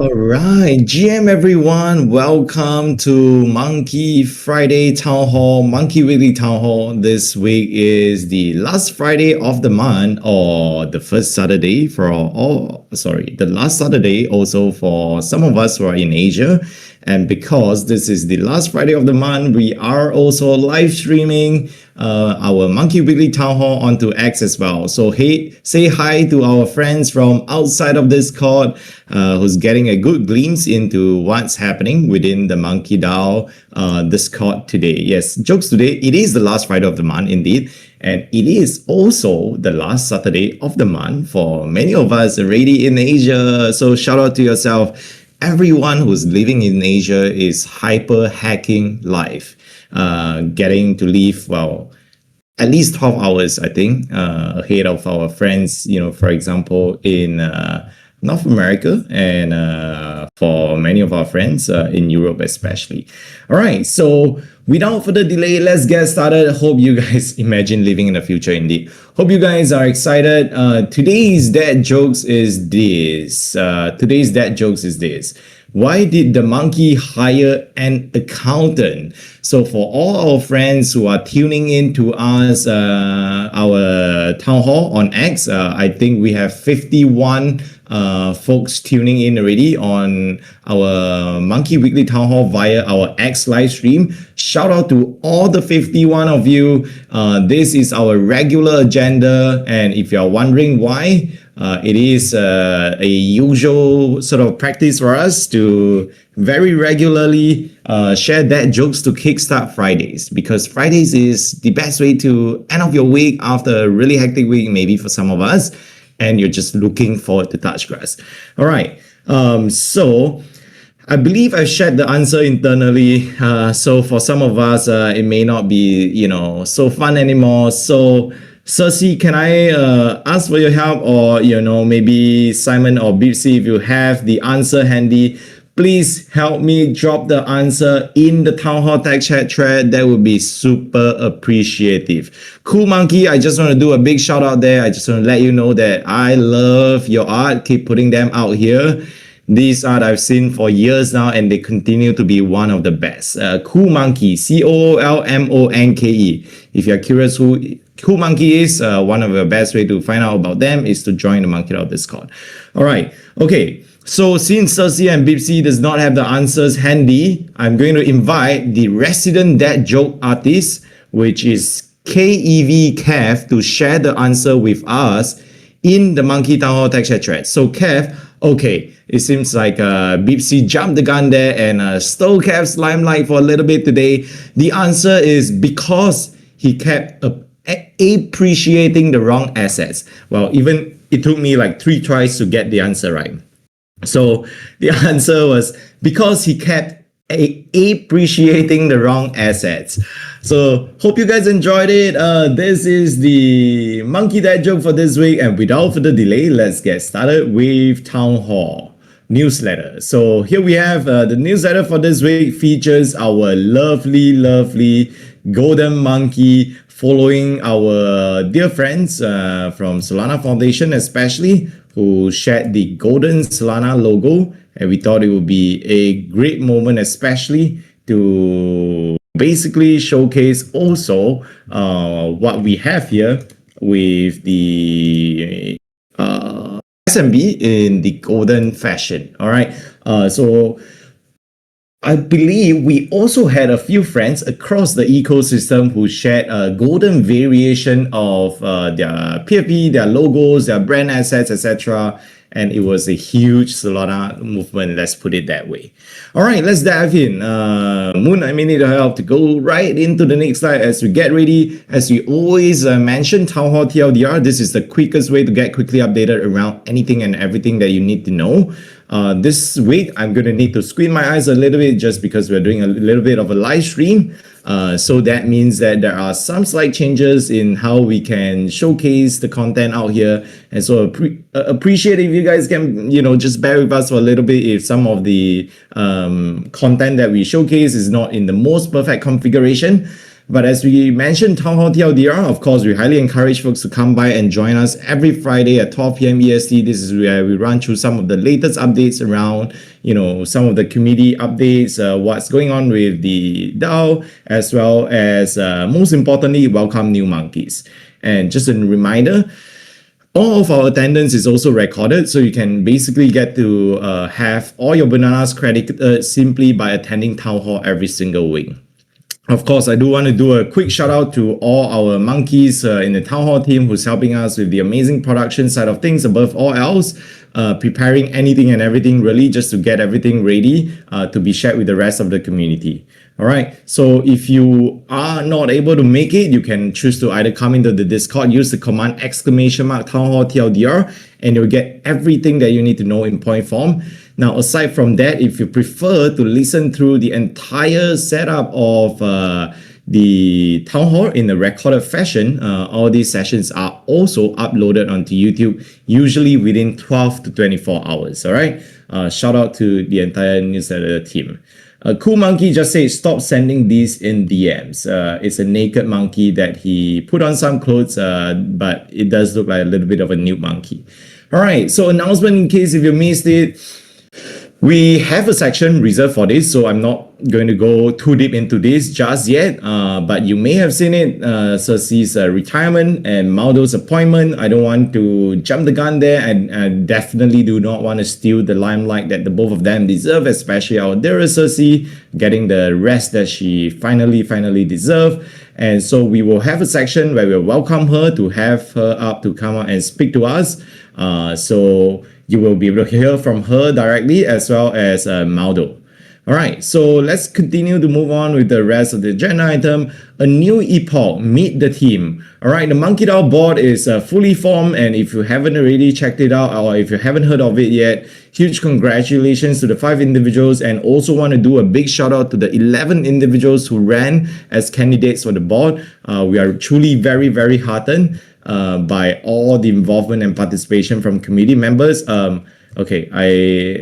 All right, GM everyone, welcome to Monkey Friday Town Hall, Monkey Weekly Town Hall. This week is the last Friday of the month, or the first Saturday for all, sorry, the last Saturday also for some of us who are in Asia. And because this is the last Friday of the month, we are also live streaming our Monkey Weekly Town Hall onto X as well. So hey, say hi to our friends from outside of Discord who's getting a good glimpse into what's happening within the MonkeDAO Discord today. Yes, jokes today, it is the last Friday of the month indeed. And it is also the last Saturday of the month for many of us already in Asia. So shout out to yourself. Everyone who's living in Asia is hyper hacking life, getting to live, well, at least 12 hours, I think, ahead of our friends, for example, in North America and for many of our friends in Europe especially. All right, so without further delay, let's get started. Hope you guys imagine living in the future indeed. Hope you guys are excited. Today's dad jokes is this. Why did the monkey hire an accountant? So for all our friends who are tuning in to us, our town hall on X, I think we have 51 folks tuning in already on our Monkey Weekly Town Hall via our X live stream. Shout out to all the 51 of you. This is our regular agenda, and if you're wondering why, it is a usual sort of practice for us to very regularly share dad jokes to kickstart Fridays, because Fridays is the best way to end off your week after a really hectic week, maybe for some of us, and you're just looking forward to touch grass. All right, so I believe I've shared the answer internally. So for some of us, it may not be, so fun anymore. So Cersei, can I ask for your help, or maybe Simon or Bipsy, if you have the answer handy, please help me drop the answer in the Town Hall Tech Chat thread. That would be super appreciative. Cool Monkey, I just want to do a big shout out there. I just want to let you know that I love your art. Keep putting them out here. These art I've seen for years now, and they continue to be one of the best. Cool Monkey, COOLMONKE. If you're curious who Cool Monkey is, one of the best way to find out about them is to join the MonkeDAO Discord. All right, okay. So since Cersei and Bipsy does not have the answers handy, I'm going to invite the resident dad joke artist, which is Kev, to share the answer with us in the Monkey Town Hall Tech Chat thread. So Kev, okay, it seems like Bipsy jumped the gun there and stole Kev's limelight for a little bit today. The answer is because he kept appreciating the wrong assets. Well, even it took me like 3 tries to get the answer right. So the answer was because he kept appreciating the wrong assets. So hope you guys enjoyed it. This is the Monkey Dad joke for this week, and without further delay, let's get started with Town Hall newsletter. So here we have the newsletter for this week features our lovely golden monkey, following our dear friends from Solana Foundation especially, who shared the golden Solana logo, and we thought it would be a great moment especially to basically showcase also what we have here with the SMB in the golden fashion. All right, so I believe we also had a few friends across the ecosystem who shared a golden variation of their PFP, their logos, their brand assets, etc. And it was a huge Solana movement, let's put it that way. All right, let's dive in. Moon, I may need your help to go right into the next slide as we get ready. As we always mention, Town Hall TLDR, this is the quickest way to get quickly updated around anything and everything that you need to know. This week, I'm going to need to squint my eyes a little bit just because we're doing a little bit of a live stream. So that means that there are some slight changes in how we can showcase the content out here. And so appreciate if you guys can, just bear with us for a little bit if some of the content that we showcase is not in the most perfect configuration. But as we mentioned, Town Hall TLDR, of course, we highly encourage folks to come by and join us every Friday at 12 p.m. EST. This is where we run through some of the latest updates around, some of the community updates, what's going on with the DAO, as well as, most importantly, welcome new monkeys. And just a reminder, all of our attendance is also recorded, so you can basically get to have all your bananas credited simply by attending Town Hall every single week. Of course, I do want to do a quick shout out to all our monkeys in the Town Hall team who's helping us with the amazing production side of things above all else, preparing anything and everything really just to get everything ready to be shared with the rest of the community. All right, so if you are not able to make it, you can choose to either come into the Discord, use the command !Town Hall TLDR, and you'll get everything that you need to know in point form. Now, aside from that, if you prefer to listen through the entire setup of the Town Hall in a recorded fashion, all these sessions are also uploaded onto YouTube, usually within 12 to 24 hours. All right, shout out to the entire newsletter team. Cool Monkey just said, stop sending these in DMs. It's a naked monkey that he put on some clothes, but it does look like a little bit of a nude monkey. All right, so announcement in case if you missed it. We have a section reserved for this, so I'm not going to go too deep into this just yet, but you may have seen it, Cersei's retirement and Maldo's appointment. I don't want to jump the gun there, and I definitely do not want to steal the limelight that the both of them deserve, especially our dearest Cersei getting the rest that she finally deserved. And so we will have a section where we'll welcome her to have her up to come out and speak to us. So you will be able to hear from her directly as well as Maldo. All right, so let's continue to move on with the rest of the agenda item. A new epoch, meet the team. All right, the MonkeDAO board is fully formed, and if you haven't already checked it out or if you haven't heard of it yet, huge congratulations to the 5 individuals, and also want to do a big shout out to the 11 individuals who ran as candidates for the board. We are truly very heartened by all the involvement and participation from committee members. Okay, I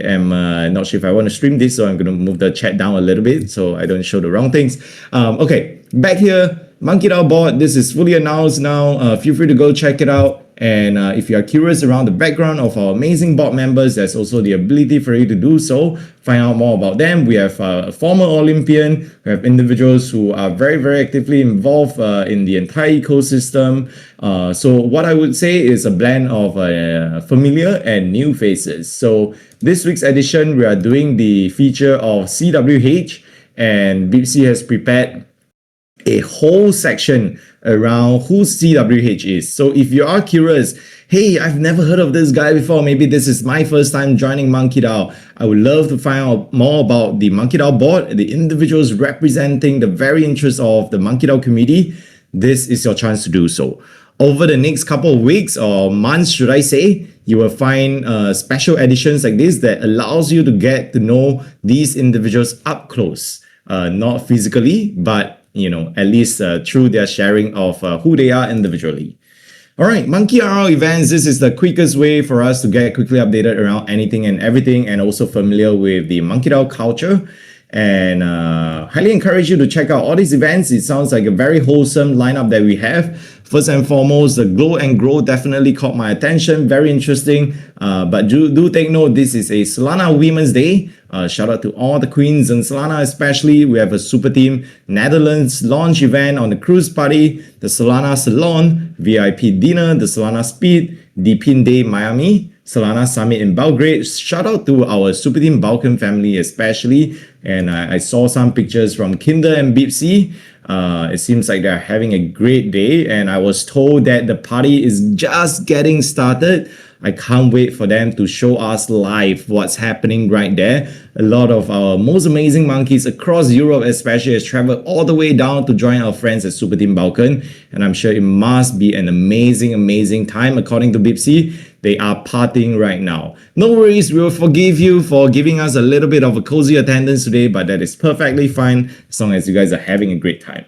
am not sure if I want to stream this, so I'm going to move the chat down a little bit so I don't show the wrong things. Okay, back here, MonkeDAO board, this is fully announced now. Feel free to go check it out. And if you are curious around the background of our amazing board members, there's also the ability for you to do so. Find out more about them. We have a former Olympian. We have individuals who are very actively involved in the entire ecosystem. So what I would say is a blend of familiar and new faces. So this week's edition, we are doing the feature of CWH, and BIPC has prepared a whole section around who CWH is. So if you are curious, hey, I've never heard of this guy before, maybe this is my first time joining MonkeDAO, I would love to find out more about the MonkeDAO board, the individuals representing the very interests of the MonkeDAO community. This is your chance to do so. Over the next couple of weeks or months, should I say, you will find special editions like this that allows you to get to know these individuals up close. Not physically, but at least through their sharing of who they are individually. All right, Monkey RL events. This is the quickest way for us to get quickly updated around anything and everything, and also familiar with the MonkeDAO culture. And highly encourage you to check out all these events. It sounds like a very wholesome lineup that we have. First and foremost, the Glow and Grow definitely caught my attention. Very interesting. But do take note, this is a Solana Women's Day. Shout out to all the queens in Solana especially. We have a super team Netherlands launch event on the cruise party, the Solana Salon, VIP dinner, the Solana Speed, Deepin Day Miami, Solana Summit in Belgrade. Shout out to our super team Balkan family especially. And I saw some pictures from Kinder and BIPC. It seems like they're having a great day, and I was told that the party is just getting started. I can't wait for them to show us live what's happening right there. A lot of our most amazing monkeys across Europe especially has traveled all the way down to join our friends at Super Team Balkan, and I'm sure it must be an amazing time. According to BIPC, they are partying right now. No worries, we will forgive you for giving us a little bit of a cozy attendance today, but that is perfectly fine as long as you guys are having a great time.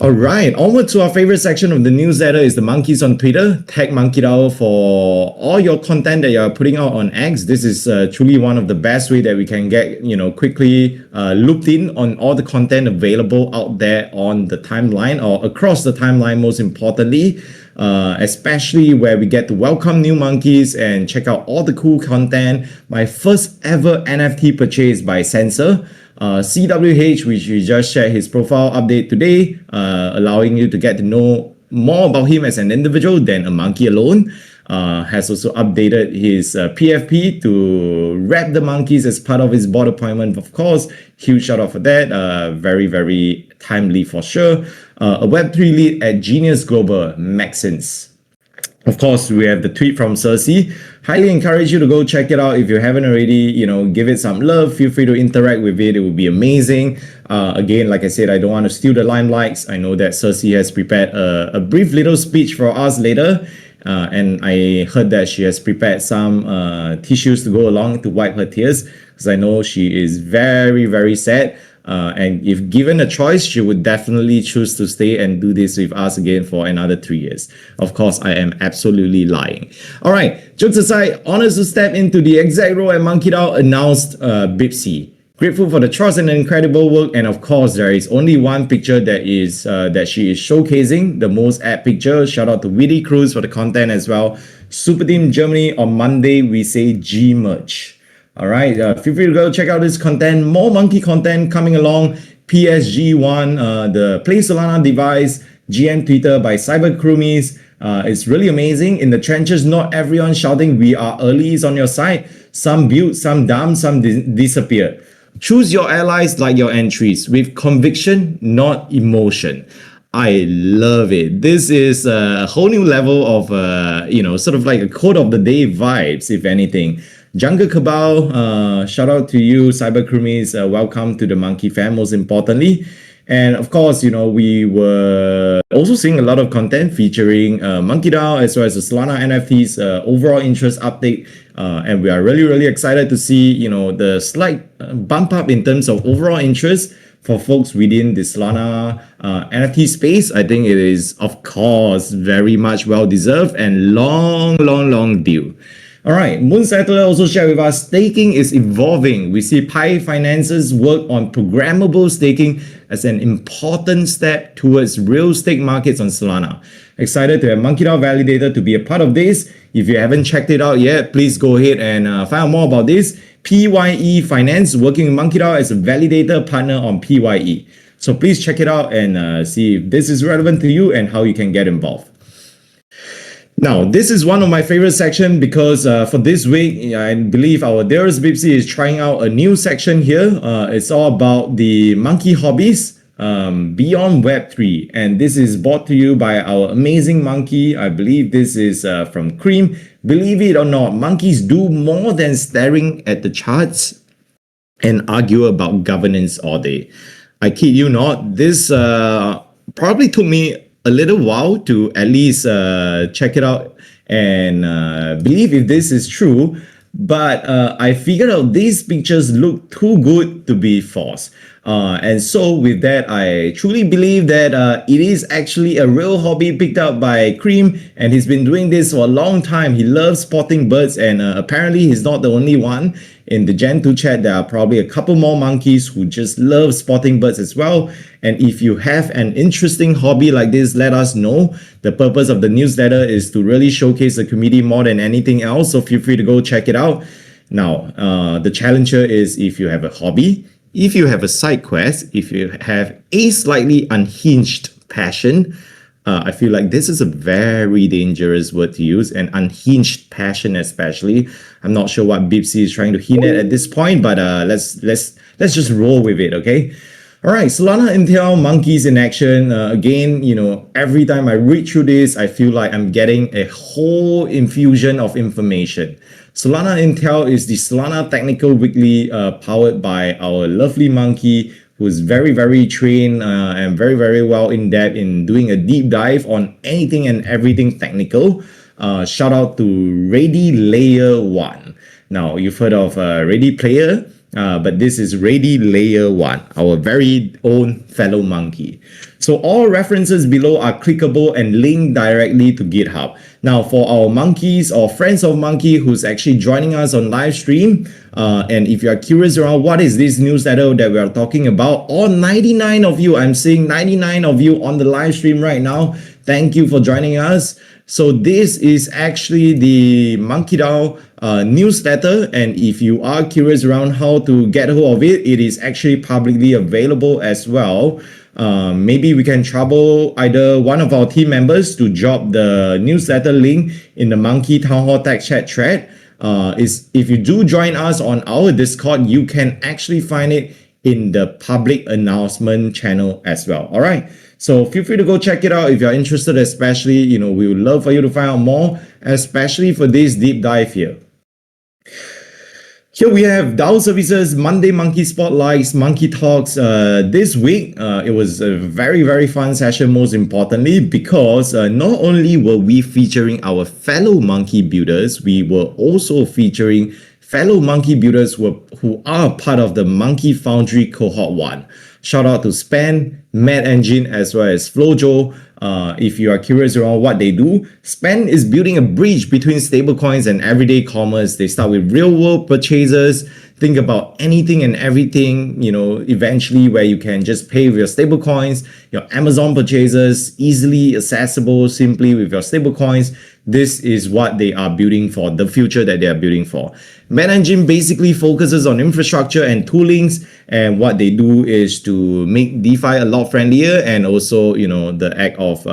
All right, onward to our favorite section of the newsletter is the monkeys on Twitter. Tag MonkeDAO for all your content that you're putting out on X. This is truly one of the best way that we can get, quickly looped in on all the content available out there on the timeline or across the timeline, most importantly. Especially where we get to welcome new monkeys and check out all the cool content. My first ever NFT purchase by Sensor. CWH, which we just shared his profile update today, allowing you to get to know more about him as an individual than a monkey alone. Has also updated his PFP to wrap the monkeys as part of his board appointment, of course. Huge shout out for that. Very, very timely for sure. A Web3 lead at Genius Global, Maxence. Of course, we have the tweet from Cersei. Highly encourage you to go check it out. If you haven't already, give it some love. Feel free to interact with it. It would be amazing. Again, like I said, I don't want to steal the limelight. I know that Cersei has prepared a brief little speech for us later. And I heard that she has prepared some tissues to go along to wipe her tears, because I know she is very, very sad. And if given a choice, she would definitely choose to stay and do this with us again for another 3 years. Of course, I am absolutely lying. All right, jokes aside, honors to step into the exec role at MonkeDAO, announced Bipsy. Grateful for the trust and incredible work, and of course, there is only one picture that is that she is showcasing, the most apt picture. Shout out to Witty Cruz for the content as well. Super Team Germany, on Monday, we say G merch. All right, feel free to go check out this content. More monkey content coming along. PSG1, the Play Solana device, GM Twitter by Cyber Crewmies. It's really amazing. In the trenches, not everyone shouting, "We are early" on your side. Some build, some dump, some disappear. Choose your allies like your entries with conviction, not emotion. I love it. This is a whole new level of, sort of like a quote of the day vibes, if anything. Jungle Cabal, shout out to you, Cyber Crewmies. Welcome to the Monkey fam, most importantly. And of course, we were also seeing a lot of content featuring MonkeDAO as well as the Solana NFTs overall interest update. And we are really, really excited to see, the slight bump up in terms of overall interest for folks within the Solana NFT space. I think it is, of course, very much well-deserved and long due. All right, Moon Settler also shared with us, staking is evolving. We see Pi Finance's work on programmable staking as an important step towards real stake markets on Solana. Excited to have MonkeDAO Validator to be a part of this. If you haven't checked it out yet, please go ahead and find out more about this. PYE Finance working with MonkeDAO as a validator partner on PYE. So please check it out and see if this is relevant to you and how you can get involved. Now, this is one of my favorite sections because for this week, I believe our dearest Bipsy is trying out a new section here. It's all about the monkey hobbies beyond Web3. And this is brought to you by our amazing monkey. I believe this is from Cream. Believe it or not, monkeys do more than staring at the charts and argue about governance all day. I kid you not, this probably took me a little while to at least check it out and believe if this is true, but I figured out these pictures look too good to be false. And so with that, I truly believe that it is actually a real hobby picked up by Cream, and he's been doing this for a long time. He loves spotting birds, and apparently he's not the only one. In the Gen 2 chat, there are probably a couple more monkeys who just love spotting birds as well. And if you have an interesting hobby like this, let us know. The purpose of the newsletter is to really showcase the community more than anything else, so feel free to go check it out. Now, the challenge here is if you have a hobby, if you have a side quest, if you have a slightly unhinged passion, I feel like this is a very dangerous word to use, an unhinged passion especially. I'm not sure what Bipsy is trying to hint at this point, but let's just roll with it, okay? All right, Solana Intel monkeys in action. Again, every time I read through this, I feel like I'm getting a whole infusion of information. Solana Intel is the Solana Technical Weekly powered by our lovely monkey, who's very, very trained and very, very well in depth in doing a deep dive on anything and everything technical. Shout out to Ready Layer 1. Now, you've heard of Ready Player. but this is Ready Layer 1, our very own fellow monkey. So all references below are clickable and linked directly to GitHub. Now, for our monkeys or friends of monkey who's actually joining us on live stream, and if you are curious around what is this newsletter that we are talking about, all 99 of you, I'm seeing 99 of you on the live stream right now. Thank you for joining us. So this is actually the MonkeDAO newsletter, and if you are curious around how to get hold of it, it is actually publicly available as well. Maybe we can trouble either one of our team members to drop the newsletter link in the Monkey Town Hall Tech Chat thread. If you do join us on our Discord, you can actually find it in the public announcement channel as well. All right. So feel free to go check it out if you're interested, especially, we would love for you to find out more, especially for this deep dive here. Here we have DAO Services, Monday Monkey Spotlights, Monkey Talks. This week, it was a very, very fun session, most importantly, because not only were we featuring our fellow monkey builders, we were also featuring fellow monkey builders who are part of the Monkey Foundry Cohort 1. Shout out to Span, Mad Engine, as well as Flojo. If you are curious around what they do, Span is building a bridge between stablecoins and everyday commerce. They start with real-world purchases, think about anything and everything, eventually where you can just pay with your stablecoins, your Amazon purchases, easily accessible simply with your stablecoins. This is what they are building for, the future that they are building for. Mad Engine basically focuses on infrastructure and toolings, and what they do is to make DeFi a lot friendlier and also, the act of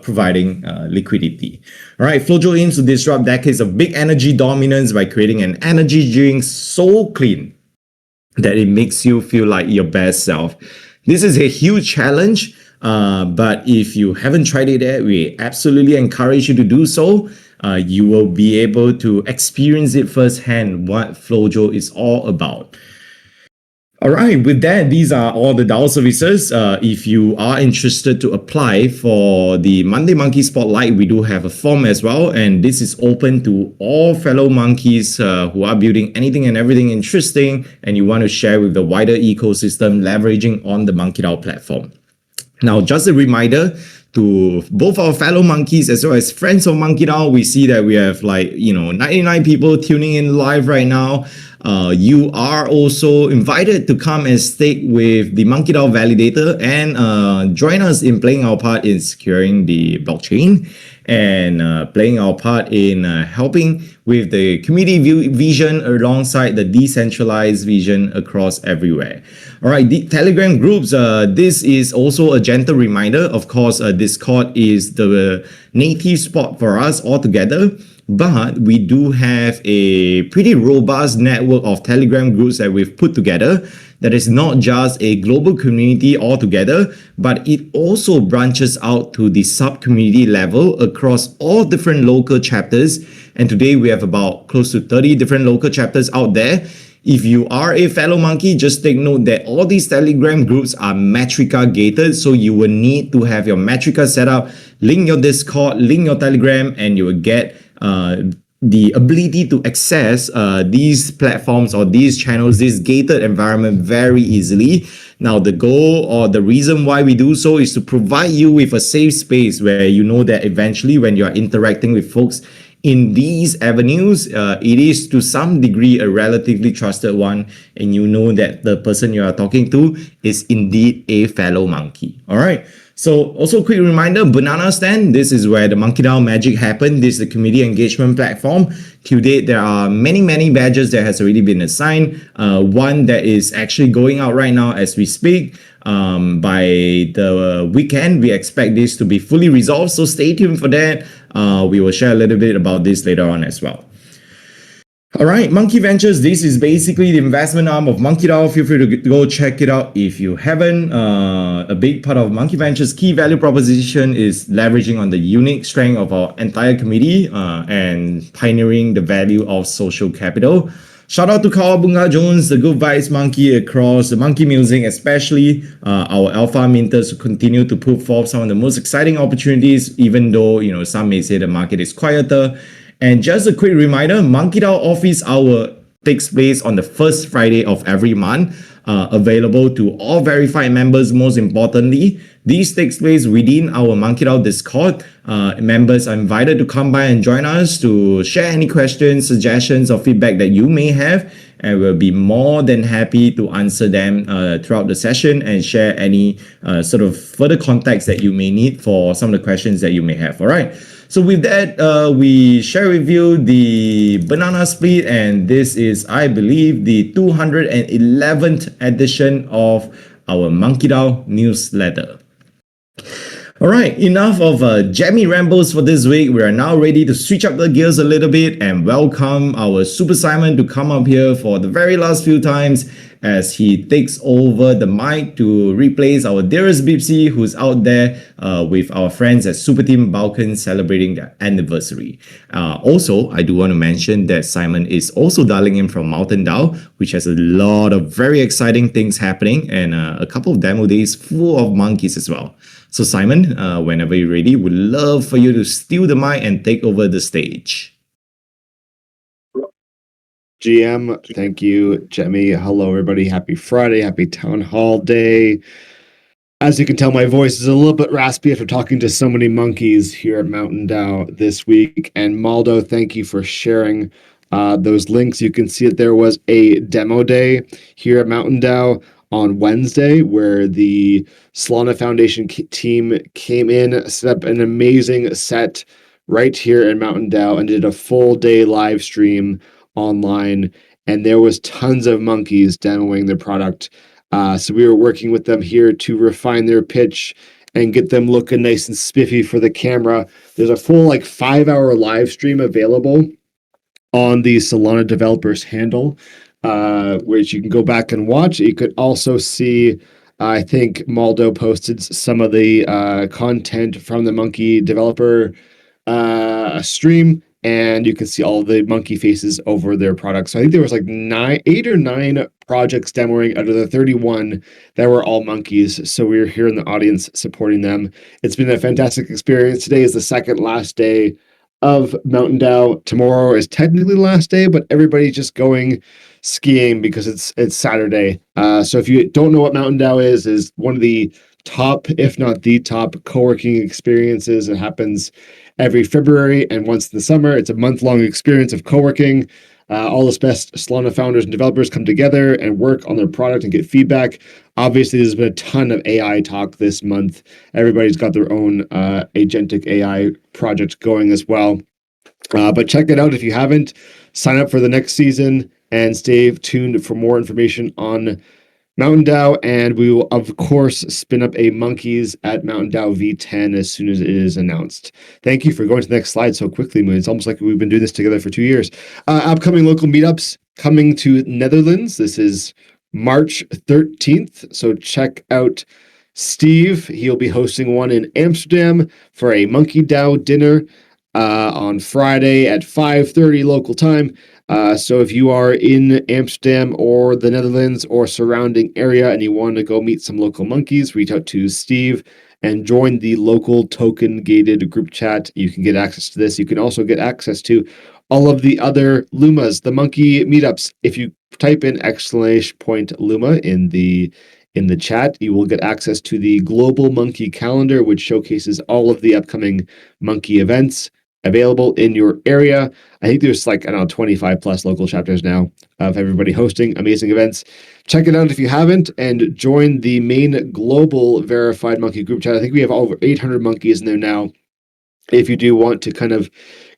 providing liquidity. All right, Flojo aims to disrupt decades of big energy dominance by creating an energy drink so clean that it makes you feel like your best self. This is a huge challenge. But if you haven't tried it yet, we absolutely encourage you to do so. You will be able to experience it firsthand, what Flojo is all about. All right, with that, these are all the DAO services. If you are interested to apply for the Monday Monkey Spotlight, we do have a form as well. And this is open to all fellow monkeys who are building anything and everything interesting and you want to share with the wider ecosystem, leveraging on the MonkeDAO platform. Now, just a reminder to both our fellow monkeys as well as friends of MonkeDAO, we see that we have 99 people tuning in live right now. You are also invited to come and stake with the MonkeDAO validator and join us in playing our part in securing the blockchain and playing our part in helping with the community vision alongside the decentralized vision across everywhere. All right, the Telegram groups, this is also a gentle reminder. Of course, Discord is the native spot for us altogether, but we do have a pretty robust network of Telegram groups that we've put together that is not just a global community altogether, but it also branches out to the sub-community level across all different local chapters. And today we have about close to 30 different local chapters out there. If you are a fellow monkey, just take note that all these Telegram groups are Metrica gated. So you will need to have your Metrica set up, link your Discord, link your Telegram, and you will get the ability to access these platforms or these channels, this gated environment very easily. Now, the goal or the reason why we do so is to provide you with a safe space where you know that eventually when you are interacting with folks in these avenues, it is to some degree a relatively trusted one, and you know that the person you are talking to is indeed a fellow monkey. All right. So also quick reminder, Banana Stand, this is where the MonkeDAO magic happened. This is the community engagement platform. To date, there are many badges that has already been assigned. One that is actually going out right now as we speak. By the weekend, we expect this to be fully resolved. So stay tuned for that. We will share a little bit about this later on as well. All right, Monkey Ventures, this is basically the investment arm of MonkeDAO. Feel free to go check it out if you haven't. A big part of Monkey Ventures' key value proposition is leveraging on the unique strength of our entire community and pioneering the value of social capital. Shout out to Kawabunga Jones, the good vibes monkey across the monkey music, especially our alpha minters who continue to put forth some of the most exciting opportunities, even though some may say the market is quieter. And just a quick reminder, MonkeDAO offers our takes place on the first Friday of every month, available to all verified members. Most importantly, these takes place within our MonkeDAO Discord. Members are invited to come by and join us to share any questions, suggestions, or feedback that you may have, and we'll be more than happy to answer them throughout the session and share any sort of further context that you may need for some of the questions that you may have. All right. So with that, we share with you the banana split, and this is, I believe, the 211th edition of our MonkeDAO newsletter. All right, enough of jammy rambles for this week. We are now ready to switch up the gears a little bit and welcome our Super Simon to come up here for the very last few times as he takes over the mic to replace our dearest Bipsy, who's out there with our friends at Super Team Balkan celebrating their anniversary. Also, I do want to mention that Simon is also dialing in from MonkeDAO, which has a lot of very exciting things happening and a couple of demo days full of monkeys as well. So Simon, whenever you're ready, would love for you to steal the mic and take over the stage. GM, thank you, Jemmy. Hello, everybody. Happy Friday. Happy Town Hall Day. As you can tell, my voice is a little bit raspy after talking to so many monkeys here at MonkeDAO this week. And Maldo, thank you for sharing those links. You can see that there was a demo day here at MonkeDAO on Wednesday where the Solana Foundation team came in, set up an amazing set right here at MonkeDAO and did a full day live stream online, and there was tons of monkeys demoing their product. So we were working with them here to refine their pitch and get them looking nice and spiffy for the camera. There's a full 5-hour live stream available on the Solana developers handle, which you can go back and watch. You could also see, I think Maldo posted some of the content from the monkey developer stream, and you can see all the monkey faces over their products. So I think there was 8 or 9 projects demoing out of the 31 that were all monkeys. So we were here in the audience supporting them. It's been a fantastic experience. Today is the second last day of MonkeDAO. Tomorrow is technically the last day, but everybody's just going skiing because it's Saturday. So if you don't know what MonkeDAO is one of the top, if not the top, co-working experiences. It happens every February, and once in the summer. It's a month-long experience of co-working. All the best Solana founders and developers come together and work on their product and get feedback. Obviously, there's been a ton of AI talk this month. Everybody's got their own agentic AI project going as well. But check it out if you haven't. Sign up for the next season and stay tuned for more information on MonkeDAO, and we will, of course, spin up a monkeys at MonkeDAO V10 as soon as it is announced. Thank you for going to the next slide so quickly, Moon. It's almost like we've been doing this together for 2 years. Upcoming local meetups coming to Netherlands. This is March 13th, so check out Steve. He'll be hosting one in Amsterdam for a MonkeDAO dinner on Friday at 5:30 local time. So if you are in Amsterdam or the Netherlands or surrounding area and you want to go meet some local monkeys, reach out to Steve and join the local token gated group chat. You can get access to this. You can also get access to all of the other Lumas, the monkey meetups. If you type in !Luma in the chat, you will get access to the global monkey calendar, which showcases all of the upcoming monkey events available in your area. I think there's 25 plus local chapters now of everybody hosting amazing events. Check it out if you haven't, and join the main global verified monkey group chat. I think we have over 800 monkeys in there now. If you do want to kind of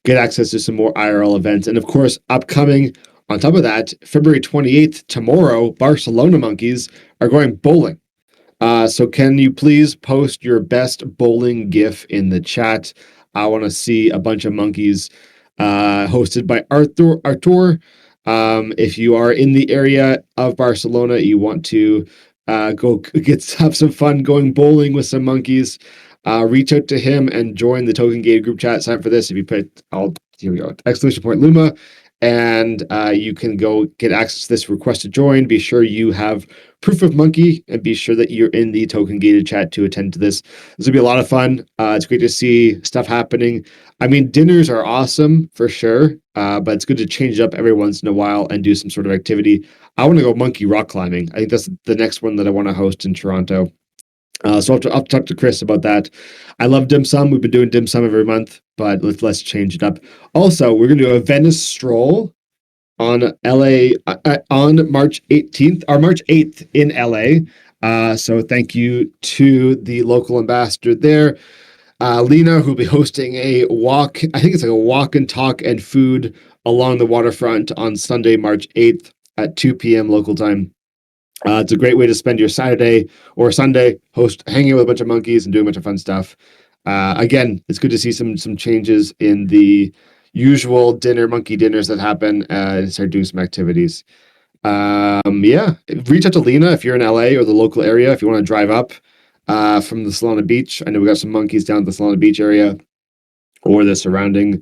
get access to some more IRL events. And of course, upcoming on top of that, February 28th, tomorrow, Barcelona monkeys are going bowling. So can you please post your best bowling GIF in the chat? I want to see a bunch of monkeys hosted by Artur. If you are in the area of Barcelona, you want to go have some fun going bowling with some monkeys, reach out to him and join the Token Gate group chat. Sign up for this. If you put, here we go, !Luma and you can go get access to this request to join. Be sure you have proof of monkey, and be sure that you're in the token gated chat to attend to this. This will be a lot of fun. It's great to see stuff happening. I mean, dinners are awesome for sure, but it's good to change it up every once in a while and do some sort of activity. I want to go monkey rock climbing. I think that's the next one that I want to host in Toronto. So I'll talk to Chris about that. I love dim sum. We've been doing dim sum every month, but let's change it up. Also, we're going to do a Venice stroll on LA on March 18th or March 8th in LA. So thank you to the local ambassador there, Lena, who'll be hosting a walk. I think it's like a walk and talk and food along the waterfront on Sunday, March 8th at 2 p.m. local time. It's a great way to spend your Saturday or Sunday hanging with a bunch of monkeys and doing a bunch of fun stuff. Again, it's good to see some changes in the usual monkey dinners that happen and start doing some activities. Yeah, reach out to Lena if you're in LA or the local area, if you want to drive up from the Solana Beach. I know we got some monkeys down at the Solana Beach area or the surrounding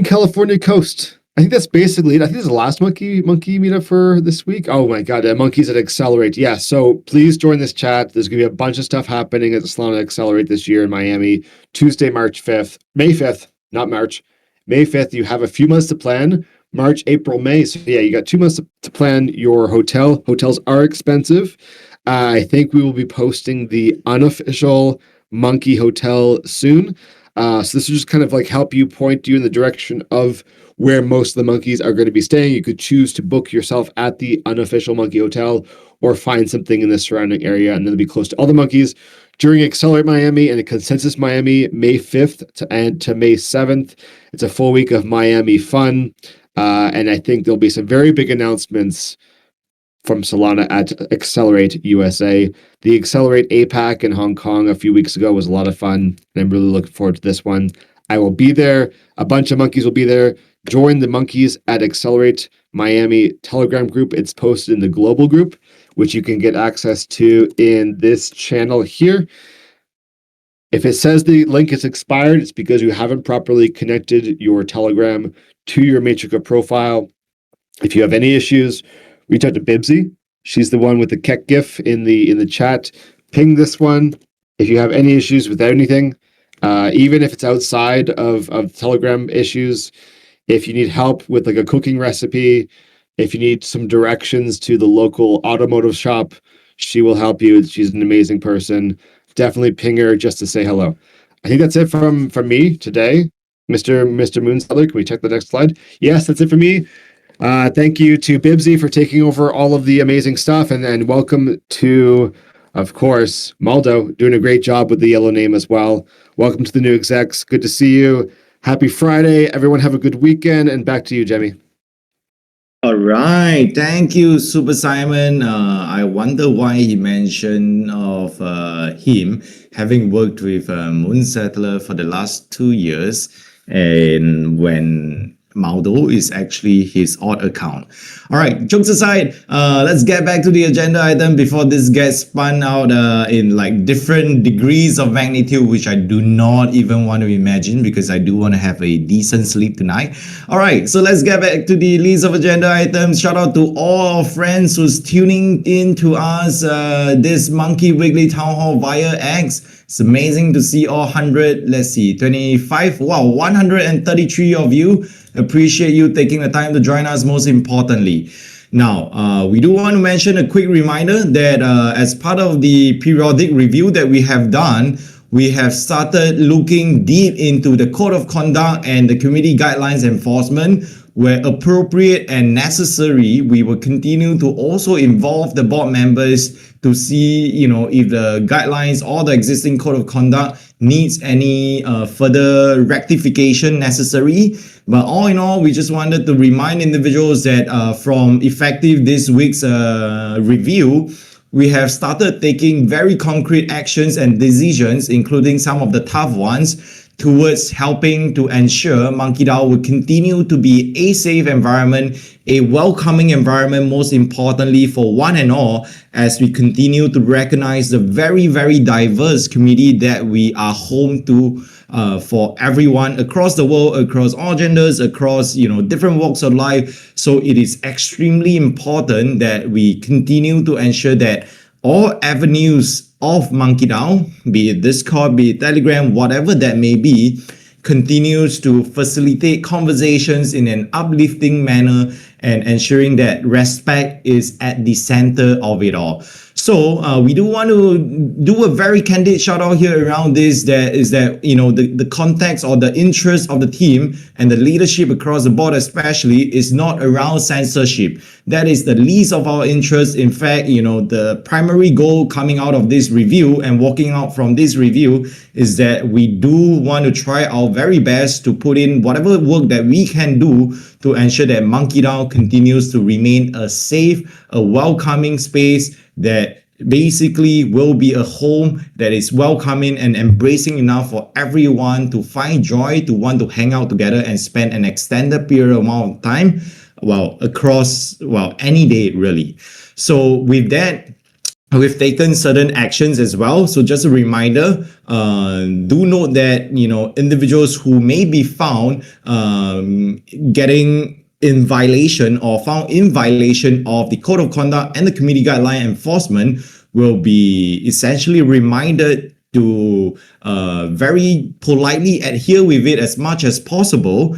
California coast. I think that's basically it. I think this is the last monkey meetup for this week. Oh my god, monkeys at Accelerate. Yeah, so please join this chat. There's gonna be a bunch of stuff happening at the Solana Accelerate this year in Miami. Tuesday, May 5th, not March. May 5th, you have a few months to plan. March, April, May. So yeah, you got 2 months to plan your hotel. Hotels are expensive. I think we will be posting the unofficial monkey hotel soon. So this will just kind of like help you point you in the direction of where most of the monkeys are going to be staying. You could choose to book yourself at the unofficial monkey hotel or find something in the surrounding area, and then it'll be close to all the monkeys during Accelerate Miami and the Consensus Miami, May 5th to May 7th. It's a full week of Miami fun, and I think there'll be some very big announcements from Solana at Accelerate USA. The Accelerate APAC in Hong Kong a few weeks ago was a lot of fun, and I'm really looking forward to this one. I will be there. A bunch of monkeys will be there. Join the Monkeys at Accelerate Miami Telegram group. It's posted in the global group, which you can get access to in this channel here. If it says the link is expired, it's because you haven't properly connected your Telegram to your Matrix profile. If you have any issues, reach out to Bibsy. She's the one with the Keck GIF in the chat. Ping this one. If you have any issues with anything, even if it's outside of Telegram issues, if you need help with like a cooking recipe, if you need some directions to the local automotive shop, she will help you. She's an amazing person. Definitely ping her just to say hello. I think that's it from me today. Mr. Moonseller, can we check the next slide? Yes, that's it for me. Thank you to Bibsy for taking over all of the amazing stuff, and welcome to, of course, Maldo, doing a great job with the yellow name as well. Welcome to the new execs. Good to see you. Happy Friday. Everyone have a good weekend, and back to you, Jemmy. All right, thank you, Super Simon. I wonder why he mentioned of him having worked with Moonsettler for the last 2 years, and when Maldo is actually his odd account. All right, jokes aside, let's get back to the agenda item before this gets spun out in like different degrees of magnitude, which I do not even want to imagine because I do want to have a decent sleep tonight. All right, so let's get back to the list of agenda items. Shout out to all our friends who's tuning in to us this Monkey Wiggly Town Hall via X. It's amazing to see all 100, let's see, 25, wow, 133 of you. Appreciate you taking the time to join us, most importantly. Now, we do want to mention a quick reminder that as part of the periodic review that we have done, we have started looking deep into the code of conduct and the community guidelines enforcement. Where appropriate and necessary, we will continue to also involve the board members to see, if the guidelines or the existing code of conduct needs any further rectification necessary. But all in all, we just wanted to remind individuals that from effective this week's review, we have started taking very concrete actions and decisions, including some of the tough ones, towards helping to ensure MonkeDAO will continue to be a safe environment, a welcoming environment, most importantly for one and all, as we continue to recognize the very, very diverse community that we are home to for everyone across the world, across all genders, across different walks of life. So it is extremely important that we continue to ensure that all avenues of MonkeDAO, be it Discord, be it Telegram, whatever that may be, continues to facilitate conversations in an uplifting manner and ensuring that respect is at the center of it all. So we do want to do a very candid shout out here around this, that is that the context or the interest of the team and the leadership across the board especially is not around censorship. That is the least of our interest. In fact, the primary goal coming out of this review and walking out from this review is that we do want to try our very best to put in whatever work that we can do to ensure that MonkeDAO continues to remain a safe, a welcoming space that basically will be a home that is welcoming and embracing enough for everyone to find joy, to want to hang out together and spend an extended period amount of time, across any day really. So with that, we've taken certain actions as well. So just a reminder, do note that individuals who may be found getting in violation or found in violation of the code of conduct and the community guideline enforcement will be essentially reminded to very politely adhere with it as much as possible,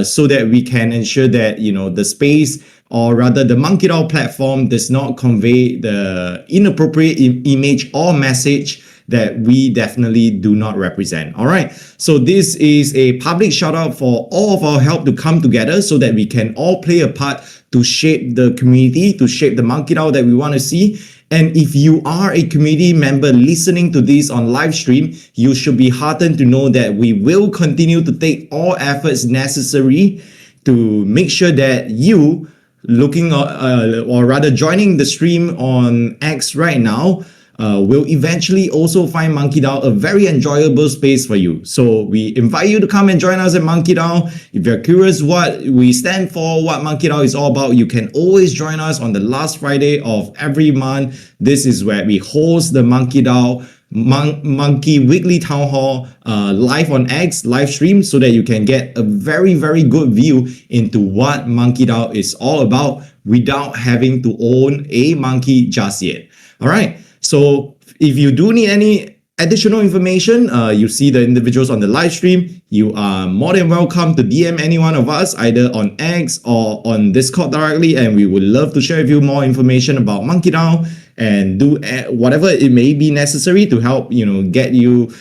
so that we can ensure that the space, or rather the MonkeDAO platform, does not convey the inappropriate image or message that we definitely do not represent. All right. So this is a public shout out for all of our help to come together so that we can all play a part to shape the community, to shape the MonkeDAO that we want to see. And if you are a community member listening to this on live stream, you should be heartened to know that we will continue to take all efforts necessary to make sure that you or rather joining the stream on X right now will eventually also find MonkeDAO a very enjoyable space for you. So we invite you to come and join us at MonkeDAO. If you're curious what we stand for, what MonkeDAO is all about, you can always join us on the last Friday of every month. This is where we host the MonkeDAO Monkey Weekly Town Hall live on X live stream, so that you can get a very, very good view into what MonkeDAO is all about without having to own a monkey just yet. All right. So if you do need any additional information, you see the individuals on the live stream, you are more than welcome to DM any one of us, either on X or on Discord directly, and we would love to share with you more information about MonkeDAO and do whatever it may be necessary to help get you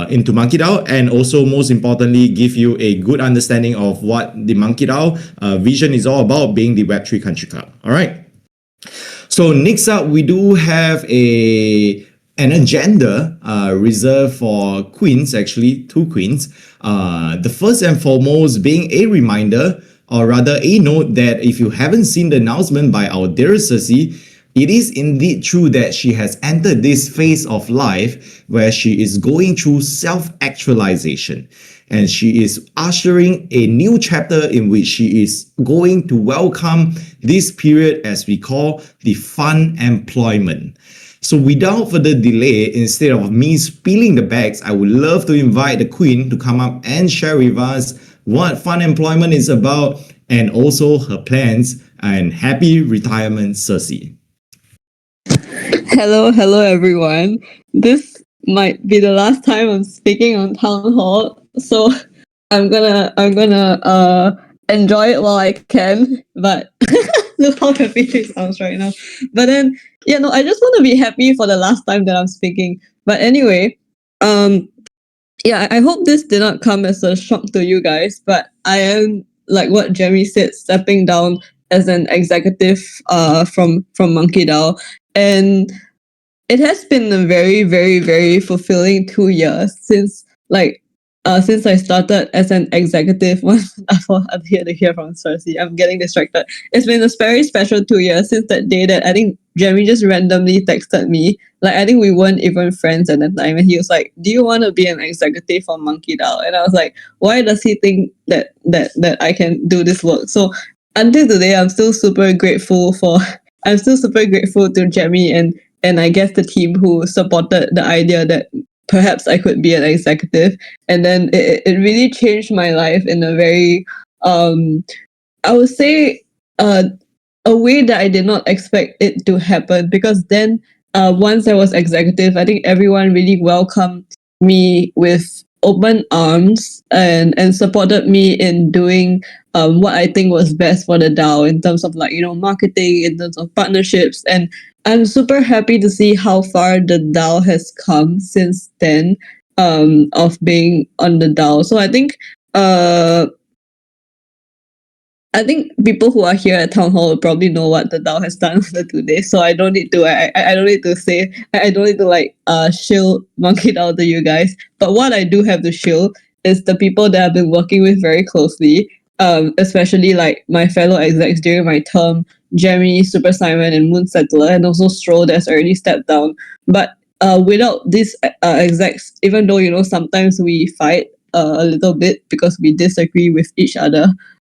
into MonkeDAO, and also most importantly give you a good understanding of what the MonkeDAO vision is all about, being the Web3 Country Club. All right. So next up, we do have an agenda reserved for queens, actually 2 queens. The first and foremost being a reminder, or rather a note, that if you haven't seen the announcement by our dear Cersei, it is indeed true that she has entered this phase of life where she is going through self-actualization. And she is ushering a new chapter in which she is going to welcome this period as we call the fun employment. So without further delay, instead of me spilling the bags, I would love to invite the Queen to come up and share with us what fun employment is about and also her plans. And happy retirement, Cersei. Hello everyone. This might be the last time I'm speaking on Town Hall, so I'm gonna enjoy it while I can. But look how happy she sounds right now. But then, I just want to be happy for the last time that I'm speaking. But anyway, I hope this did not come as a shock to you guys. But I am, like what Jeremy said, stepping down as an executive from MonkeDAO. And it has been a very, very, very fulfilling 2 years since I started as an executive. I'm here to hear from Cersei. I'm getting distracted. It's been a very special 2 years since that day that I think Jeremy just randomly texted me. Like, I think we weren't even friends at that time, and he was like, "Do you want to be an executive for MonkeDAO?" And I was like, "Why does he think that I can do this work?" So until today, I'm still super grateful to Jeremy and I guess the team who supported the idea that perhaps I could be an executive. And then it really changed my life in a very, I would say, a way that I did not expect it to happen. Because then, once I was executive, I think everyone really welcomed me with open arms and supported me in doing what I think was best for the DAO in terms of like, marketing, in terms of partnerships. And I'm super happy to see how far the DAO has come since then, of being on the DAO. So I think people who are here at Town Hall will probably know what the DAO has done for the 2 days. So I don't need to I don't need to say I don't need to like shill MonkeDAO to you guys. But what I do have to shill is the people that I've been working with very closely. Especially like my fellow execs during my term, Jeremy, Super Simon, and Moon Settler, and also Stroll that's already stepped down. But without these execs, even though sometimes we fight a little bit because we disagree with each other,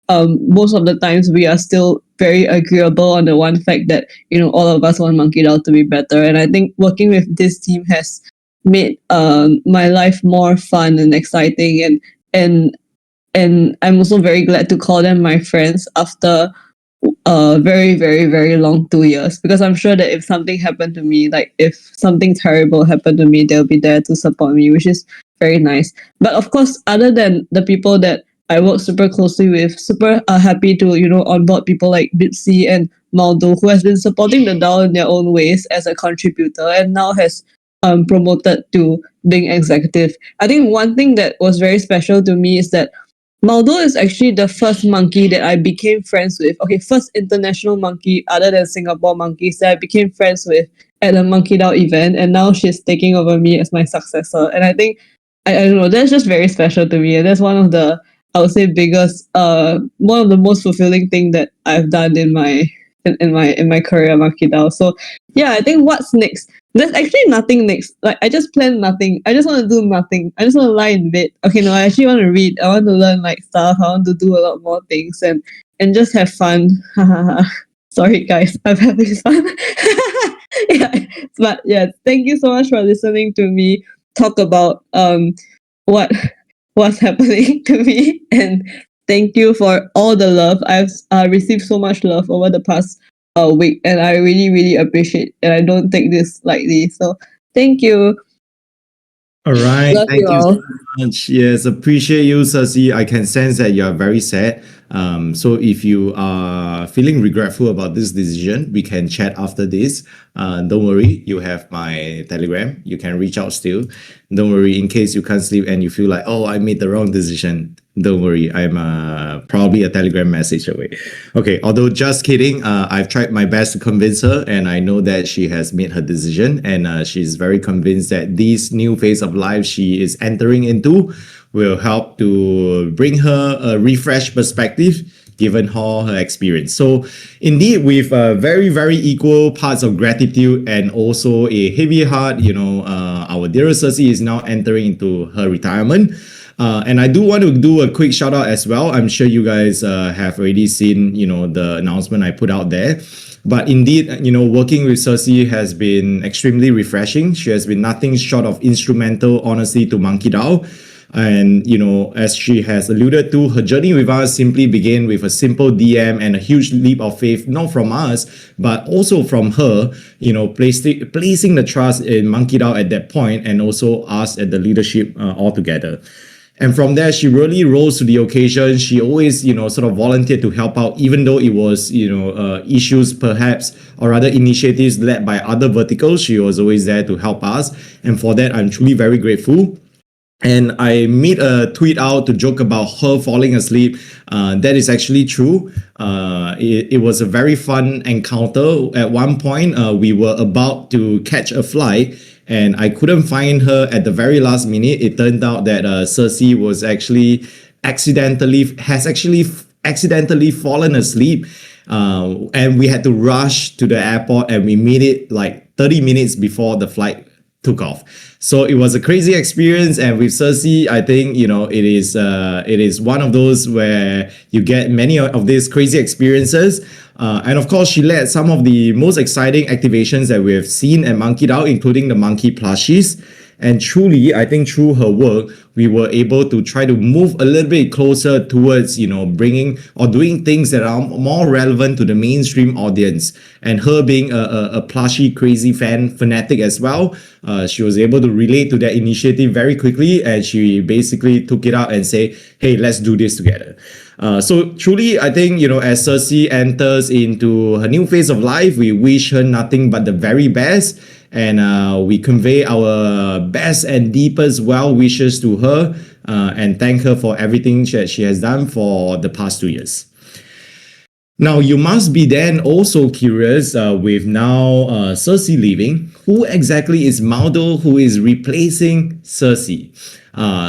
most of the times we are still very agreeable on the one fact that all of us want MonkeDAO to be better. And I think working with this team has made my life more fun and exciting, and I'm also very glad to call them my friends after a very, very, very long 2 years, because I'm sure that if something happened to me, like if something terrible happened to me, they'll be there to support me, which is very nice. But of course, other than the people that I work super closely with, super happy to onboard people like Bipsy and Maldo, who has been supporting the DAO in their own ways as a contributor and now has promoted to being executive. I think one thing that was very special to me is that Maldo is actually the first monkey that I became friends with. Okay, first international monkey other than Singapore monkeys that I became friends with at a MonkeDAO event, and now she's taking over me as my successor. And I think I don't know, that's just very special to me, and that's one of the, I would say, biggest one of the most fulfilling thing that I've done in my career at MonkeDAO. So yeah, I think what's next? There's actually nothing next. Like I just plan nothing. I just want to do nothing. I just want to lie in bed. Okay, no, I actually want to read. I want to learn like stuff. I want to do a lot more things and just have fun. Sorry guys, I'm having fun. Yeah, but yeah, thank you so much for listening to me talk about what's happening to me, and thank you for all the love. I've received so much love over the past week, and I really, really appreciate, and I don't take this lightly. So thank you. All right. Love Thank you you all. so much. Yes, appreciate you, Cersei. I can sense that you are very sad. So if you are feeling regretful about this decision, we can chat after this. Don't worry, you have my Telegram. You can reach out still. Don't worry, in case you can't sleep and you feel like, oh, I made the wrong decision. Don't worry, I'm probably a Telegram message away. Okay, although just kidding, I've tried my best to convince her, and I know that she has made her decision, and she's very convinced that this new phase of life she is entering into will help to bring her a refreshed perspective given all her experience. So indeed, with very, very equal parts of gratitude and also a heavy heart, our dear Cersei is now entering into her retirement. And I do want to do a quick shout out as well. I'm sure you guys have already seen, the announcement I put out there. But indeed, working with Cersei has been extremely refreshing. She has been nothing short of instrumental, honestly, to MonkeDAO. And, as she has alluded to, her journey with us simply began with a simple DM and a huge leap of faith, not from us, but also from her, placing the trust in MonkeDAO at that point, and also us at the leadership altogether. And from there, she really rose to the occasion. She always, sort of volunteered to help out, even though it was, issues perhaps, or rather initiatives led by other verticals. She was always there to help us. And for that, I'm truly very grateful. And I made a tweet out to joke about her falling asleep. That is actually true. It was a very fun encounter. At one point, we were about to catch a flight, and I couldn't find her at the very last minute. It turned out that Cersei was actually accidentally fallen asleep. And we had to rush to the airport, and we made it like 30 minutes before the flight took off. So it was a crazy experience, and with Cersei, I think it is one of those where you get many of these crazy experiences. And of course, she led some of the most exciting activations that we have seen at MonkeDAO, including the monkey plushies. And truly, I think through her work, we were able to try to move a little bit closer towards, bringing or doing things that are more relevant to the mainstream audience. And her being a plushy, crazy fanatic as well, she was able to relate to that initiative very quickly, and she basically took it out and say, hey, let's do this together. So truly, I think, as Cersei enters into her new phase of life, we wish her nothing but the very best. And we convey our best and deepest well wishes to her, and thank her for everything that she has done for the past 2 years. Now, you must be then also curious, with now Cersei leaving, who exactly is MonkeDAO who is replacing Cersei?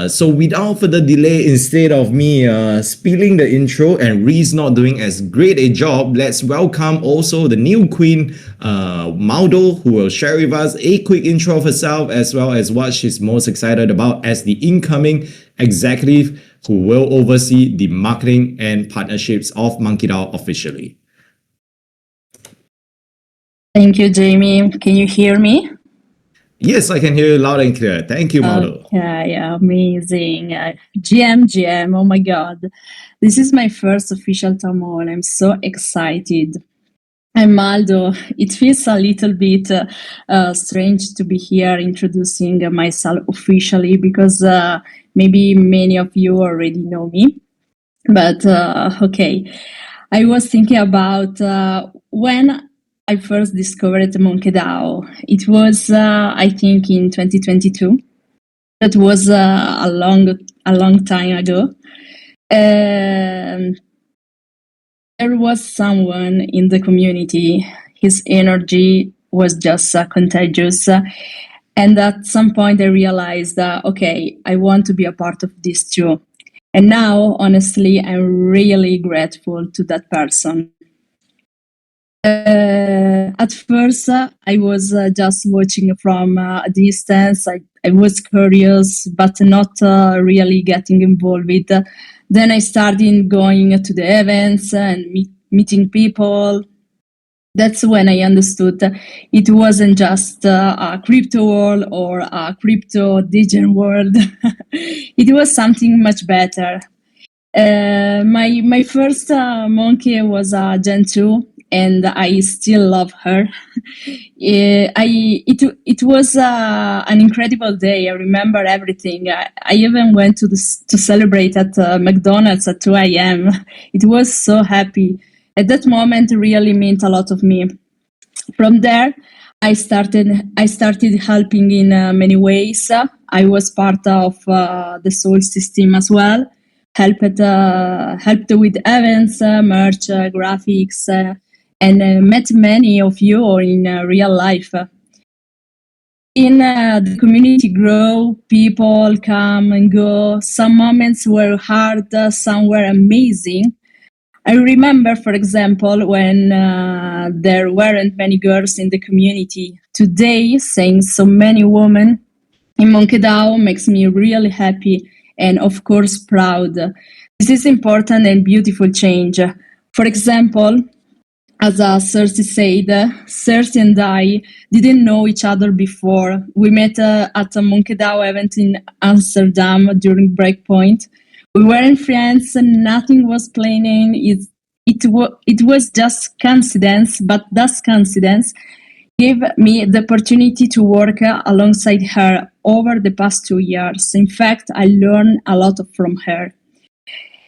So without further delay, instead of me spilling the intro and Reese not doing as great a job, let's welcome also the new queen, MonkeDAO, who will share with us a quick intro of herself as well as what she's most excited about as the incoming executive who will oversee the marketing and partnerships of MonkeDAO officially. Thank you, Jamie. Can you hear me? Yes, I can hear you loud and clear. Thank you, MonkeDAO. Okay, amazing. GM, oh my God. This is my first official town hall. I'm so excited. I'm MonkeDAO. It feels a little bit strange to be here introducing myself officially because maybe many of you already know me. But okay, I was thinking about when I first discovered MonkeDAO. It was, I think, in 2022. That was a long time ago. There was someone in the community. His energy was just contagious. And at some point, I realized that, okay, I want to be a part of this too. And now, honestly, I'm really grateful to that person. At first, I was just watching from a distance. I was curious, but not really getting involved. Then I started going to the events and meeting people. That's when I understood it wasn't just a crypto world or a crypto digital world. It was something much better. My first monkey was Gen 2, and I still love her. It was an incredible day. I remember everything. I even went to celebrate at McDonald's at 2 a.m. It was so happy. At that moment, it really meant a lot of me. From there, I started helping in many ways. I was part of the Solstice team as well. Helped with events, merch, graphics, and met many of you in real life. In the community grow, people come and go. Some moments were hard, some were amazing. I remember, for example, when there weren't many girls in the community. Today, seeing so many women in MonkeDAO makes me really happy and, of course, proud. This is important and beautiful change. For example, as Cersei said, Cersei and I didn't know each other before. We met at a MonkeDAO event in Amsterdam during Breakpoint. We weren't friends, and nothing was planning. It was just coincidence, but that coincidence gave me the opportunity to work alongside her over the past 2 years. In fact, I learned a lot from her.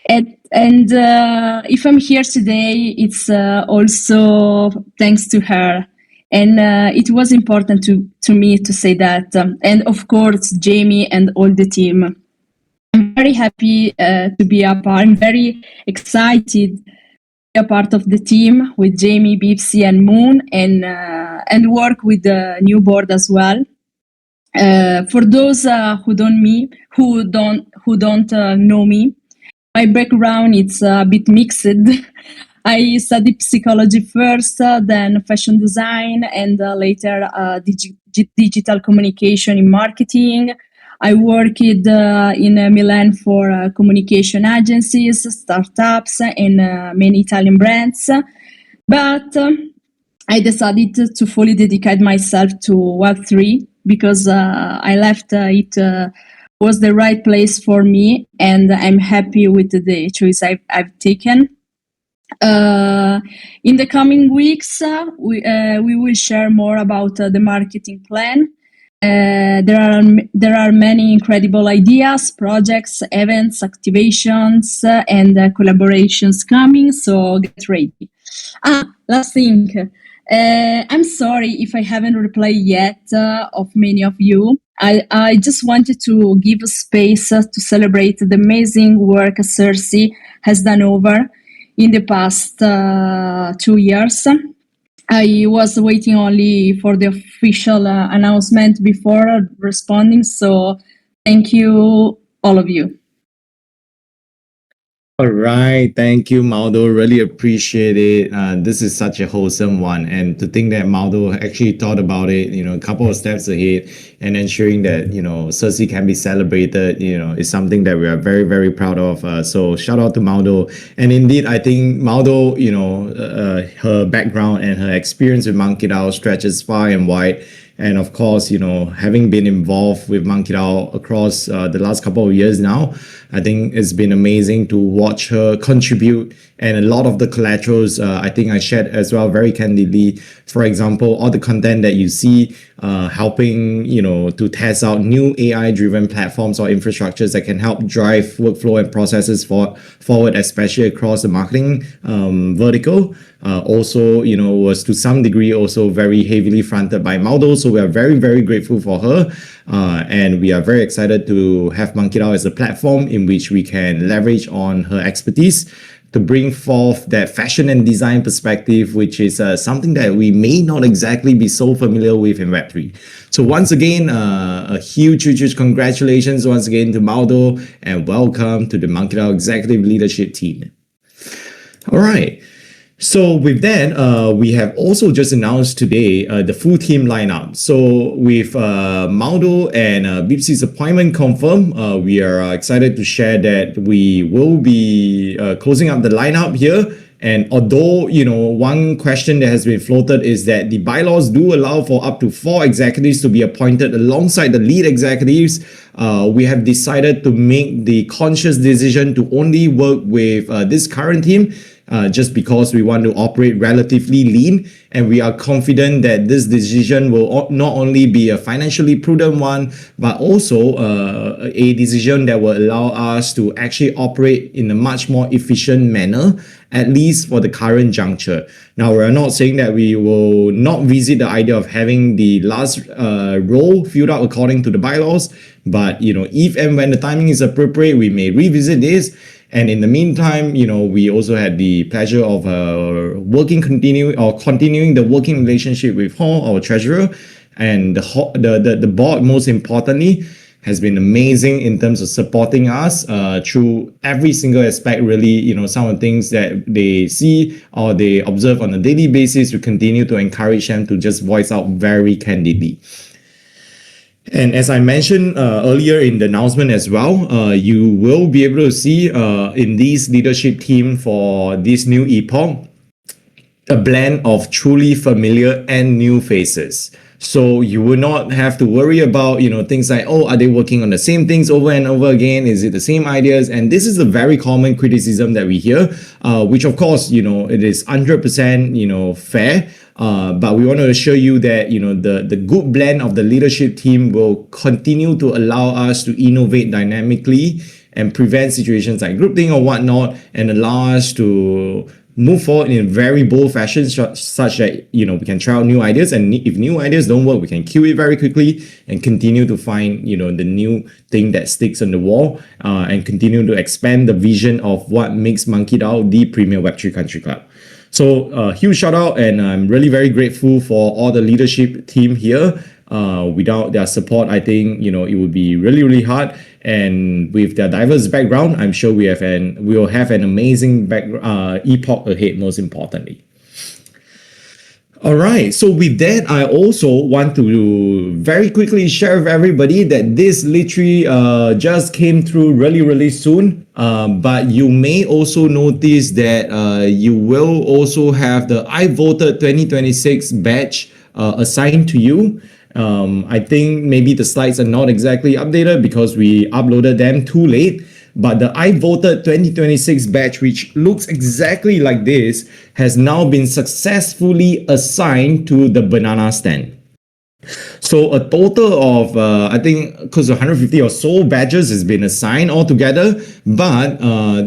And if I'm here today, it's also thanks to her. And it was important to me to say that. And of course, Jamie and all the team. I'm very happy to be a part. I'm very excited to be a part of the team with Jamie, Bipsy, and Moon, and work with the new board as well. For those who don't know me, my background is a bit mixed. I studied psychology first, then fashion design, and later digital communication in marketing. I worked in Milan for communication agencies, startups, and many Italian brands. But I decided to fully dedicate myself to Web3 because I left it was the right place for me, and I'm happy with the choice I've taken. In the coming weeks, we will share more about the marketing plan. There are many incredible ideas, projects, events, activations, and collaborations coming. So get ready. Last thing. I'm sorry if I haven't replied yet of many of you. I just wanted to give a space to celebrate the amazing work Cersei has done over in the past 2 years. I was waiting only for the official announcement before responding. So thank you, all of you. All right, thank you, Maldo. Really appreciate it. This is such a wholesome one, and to think that Maldo actually thought about it, a couple of steps ahead, and ensuring that Cersei can be celebrated, is something that we are very, very proud of. So shout out to Maldo. And indeed, I think Maldo, her background and her experience with MonkeDAO stretches far and wide. And of course, having been involved with MonkeDAO across the last couple of years now, I think it's been amazing to watch her contribute. And a lot of the collaterals, I think I shared as well very candidly. For example, all the content that you see helping, to test out new AI-driven platforms or infrastructures that can help drive workflow and processes forward, especially across the marketing vertical. Also, was to some degree also very heavily fronted by Maldo. So we are very, very grateful for her. And we are very excited to have MonkeDAO as a platform in which we can leverage on her expertise to bring forth that fashion and design perspective, which is something that we may not exactly be so familiar with in Web3. So once again, a huge congratulations once again to Maldo, and welcome to the MonkeDAO executive leadership team. All right. So with that, we have also just announced today the full team lineup. So with Maldo and Bipsy's appointment confirmed, we are excited to share that we will be closing up the lineup here. And although, one question that has been floated is that the bylaws do allow for up to 4 executives to be appointed alongside the lead executives, we have decided to make the conscious decision to only work with this current team. Just because we want to operate relatively lean, and we are confident that this decision will not only be a financially prudent one, but also a decision that will allow us to actually operate in a much more efficient manner, at least for the current juncture. Now, we're not saying that we will not visit the idea of having the last role filled out according to the bylaws, but if and when the timing is appropriate, we may revisit this. And in the meantime, we also had the pleasure of continuing the working relationship with Hall, our treasurer, and the board, most importantly, has been amazing in terms of supporting us through every single aspect. Really, some of the things that they see or they observe on a daily basis, we continue to encourage them to just voice out very candidly. And as I mentioned earlier in the announcement as well, you will be able to see in this leadership team for this new epoch, a blend of truly familiar and new faces. So you will not have to worry about, things like, are they working on the same things over and over again? Is it the same ideas? And this is a very common criticism that we hear, which of course, it is 100%, fair. But we want to assure you that, the good blend of the leadership team will continue to allow us to innovate dynamically and prevent situations like groupthink or whatnot, and allow us to move forward in a very bold fashion such that, we can try out new ideas. And if new ideas don't work, we can kill it very quickly and continue to find, the new thing that sticks on the wall, and continue to expand the vision of what makes MonkeDAO the premier Web3 country club. So huge shout out, and I'm really very grateful for all the leadership team here. Without their support, I think it would be really, really hard. And with their diverse background, I'm sure we will have an amazing epoch ahead, most importantly. All right, so with that, I also want to very quickly share with everybody that this literally just came through really, really soon. But you may also notice that you will also have the I Voted 2026 badge assigned to you. I think maybe the slides are not exactly updated because we uploaded them too late. But the I voted 2026 batch, which looks exactly like this, has now been successfully assigned to the banana stand. So a total of, I think, close to 150 or so badges has been assigned altogether. But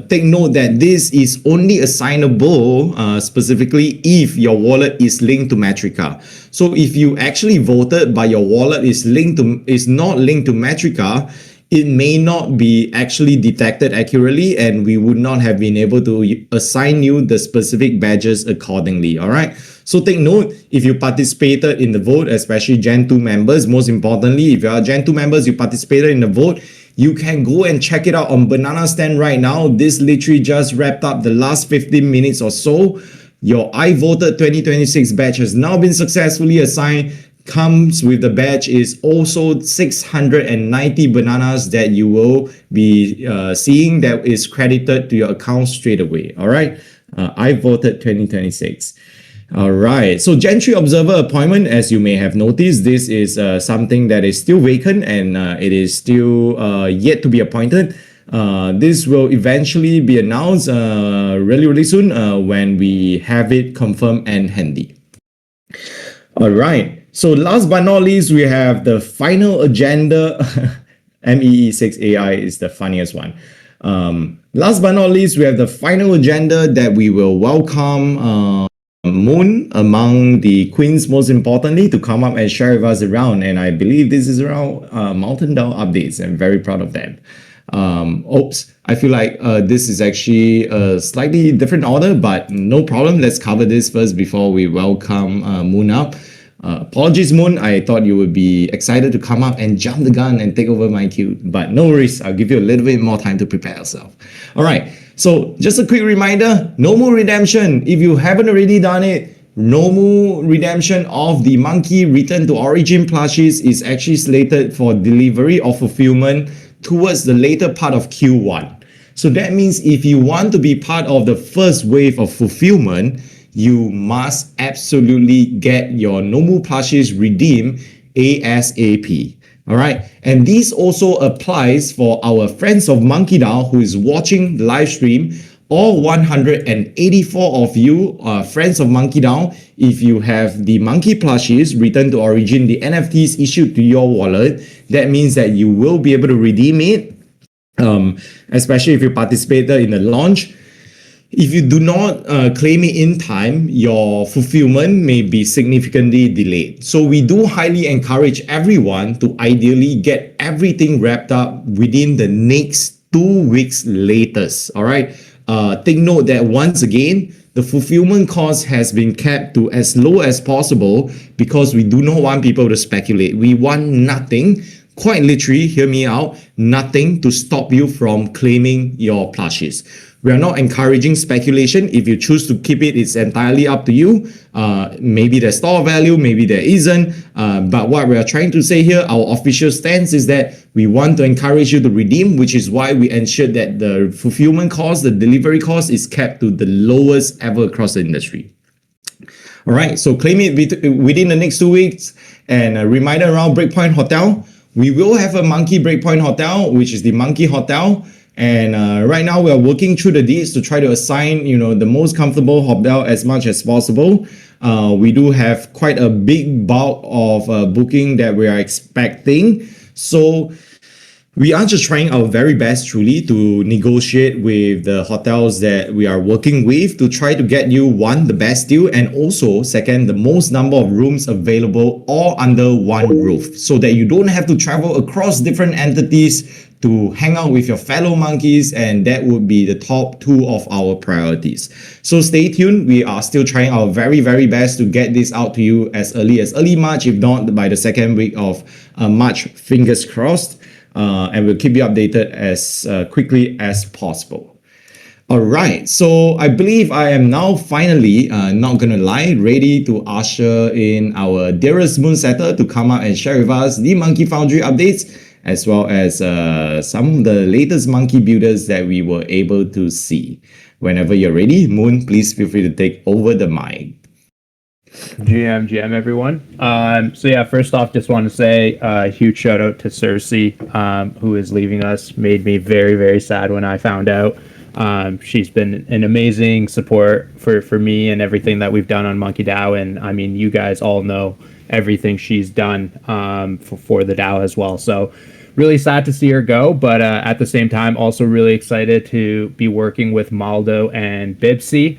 take note that this is only assignable specifically if your wallet is linked to Metrica. So if you actually voted but your wallet is not linked to Metrica, it may not be actually detected accurately, and we would not have been able to assign you the specific badges accordingly. All right. So take note, if you participated in the vote, especially Gen 2 members, most importantly, if you are Gen 2 members, you participated in the vote, you can go and check it out on Banana Stand right now. This literally just wrapped up the last 15 minutes or so. Your I voted 2026 badge has now been successfully assigned. Comes with the badge is also 690 bananas that you will be seeing that is credited to your account straight away. All right. I voted 2026. All right. So Gen 3 Observer appointment, as you may have noticed, this is something that is still vacant and it is still yet to be appointed. This will eventually be announced really soon when we have it confirmed and handy. All right. So last but not least, we have the final agenda. MEE6AI is the funniest one. Last but not least, we have the final agenda that we will welcome Moon among the queens, most importantly, to come up and share with us around. And I believe this is around MonkeDAO updates. I'm very proud of that. I feel like this is actually a slightly different order, but no problem. Let's cover this first before we welcome Moon up. Apologies, Moon. I thought you would be excited to come up and jump the gun and take over my queue, but no worries. I'll give you a little bit more time to prepare yourself. All right. So just a quick reminder, Nomu redemption. If you haven't already done it, Nomu redemption of the Monkey Return to Origin plushies is actually slated for delivery or fulfillment towards the later part of Q1. So that means if you want to be part of the first wave of fulfillment, you must absolutely get your Nomu plushies redeemed ASAP. All right. And this also applies for our friends of MonkeDAO who is watching the live stream. All 184 of you are friends of MonkeDAO. If you have the Monkey plushies Return to Origin, the NFTs issued to your wallet, that means that you will be able to redeem it, especially if you participated in the launch. If you do not claim it in time, your fulfillment may be significantly delayed. So we do highly encourage everyone to ideally get everything wrapped up within the next 2 weeks latest. All right. Take note that once again, the fulfillment cost has been kept to as low as possible because we do not want people to speculate. We want nothing, quite literally, hear me out, nothing to stop you from claiming your plushies. We are not encouraging speculation. If you choose to keep it, it's entirely up to you. Maybe there's store value, maybe there isn't. But what we are trying to say here, our official stance is that we want to encourage you to redeem, which is why we ensured that the fulfillment cost, the delivery cost is kept to the lowest ever across the industry. All right, so claim it within the next 2 weeks. And a reminder around Breakpoint Hotel, we will have a Monkey Breakpoint Hotel, which is the Monkey Hotel. And right now we are working through the deeds to try to assign, the most comfortable hotel as much as possible. We do have quite a big bulk of booking that we are expecting. So we are just trying our very best truly to negotiate with the hotels that we are working with to try to get you, one, the best deal, and also second, the most number of rooms available all under one roof so that you don't have to travel across different entities to hang out with your fellow monkeys, and that would be the top 2 of our priorities. So stay tuned. We are still trying our very, very best to get this out to you as early March, if not by the second week of March, fingers crossed. And we'll keep you updated as quickly as possible. All right, so I believe I am now finally, not gonna lie, ready to usher in our dearest moon setter to come up and share with us the Monkey Foundry updates, as well as some of the latest monkey builders that we were able to see. Whenever you're ready, Moon, please feel free to take over the mic. GM, everyone. So yeah, first off, just want to say a huge shout out to Cersei, who is leaving us. Made me very, very sad when I found out. She's been an amazing support for me and everything that we've done on MonkeDAO. And I mean, you guys all know everything she's done for the DAO as well. So really sad to see her go, but at the same time, also really excited to be working with Maldo and Bibsy,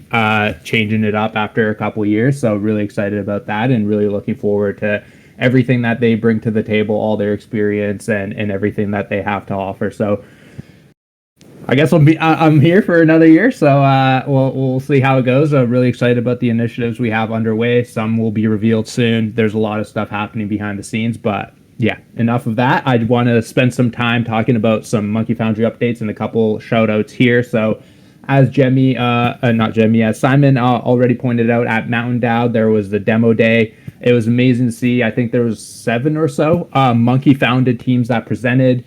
changing it up after a couple years. So really excited about that and really looking forward to everything that they bring to the table, all their experience and everything that they have to offer. So I guess I'm here for another year, so we'll see how it goes. I'm really excited about the initiatives we have underway. Some will be revealed soon. There's a lot of stuff happening behind the scenes, but yeah, enough of that. I want to spend some time talking about some Monkey Foundry updates and a couple shout outs here. So as Simon already pointed out, at MonkeDAO, there was the demo day. It was amazing to see. I think there was 7 or so monkey founded teams that presented.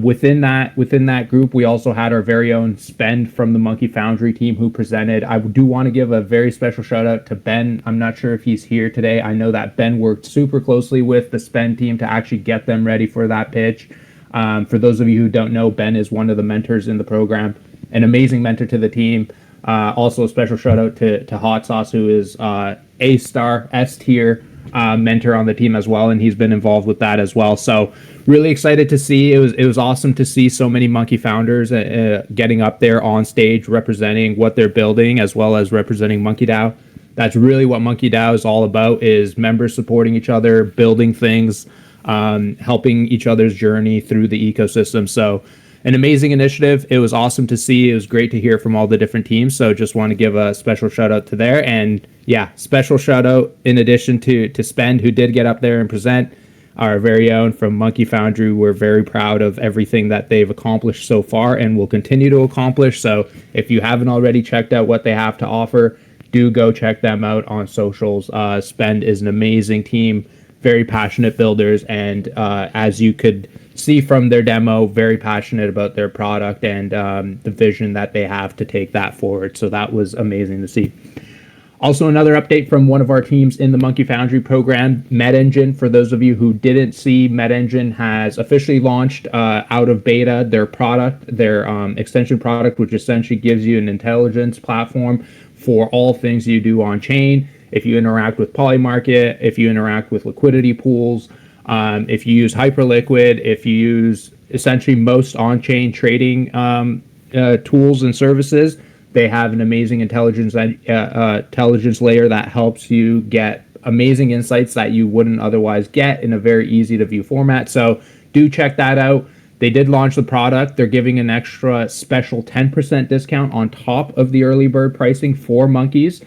Within that group, we also had our very own Spend from the Monkey Foundry team who presented. I do want to give a very special shout out to Ben. I'm not sure if he's here today. I know that Ben worked super closely with the Spend team to actually get them ready for that pitch. For those of you who don't know, Ben is one of the mentors in the program, an amazing mentor to the team. Also a special shout out to Hot Sauce, who is A-star, S-tier mentor on the team as well, and he's been involved with that as well. So really excited to see. It was awesome to see so many monkey founders getting up there on stage representing what they're building as well as representing MonkeDAO. That's really what MonkeDAO is all about, is members supporting each other, building things, helping each other's journey through the ecosystem. So an amazing initiative. It was awesome to see. It was great to hear from all the different teams. So just want to give a special shout out to there. And yeah, special shout out in addition to Spend, who did get up there and present, our very own from Monkey Foundry. We're very proud of everything that they've accomplished so far and will continue to accomplish. So if you haven't already checked out what they have to offer, do go check them out on socials. Spend is an amazing team, very passionate builders, and as you could see from their demo, very passionate about their product and the vision that they have to take that forward. So that was amazing to see. Also, another update from one of our teams in the Monkey Foundry program, MedEngine. For those of you who didn't see, MedEngine has officially launched out of beta their product, their extension product, which essentially gives you an intelligence platform for all things you do on chain. If you interact with Polymarket, if you interact with liquidity pools, if you use Hyperliquid, if you use essentially most on-chain trading tools and services, they have an amazing intelligence layer that helps you get amazing insights that you wouldn't otherwise get in a very easy to view format. So do check that out. They did launch the product. They're giving an extra special 10% discount on top of the early bird pricing for monkeys.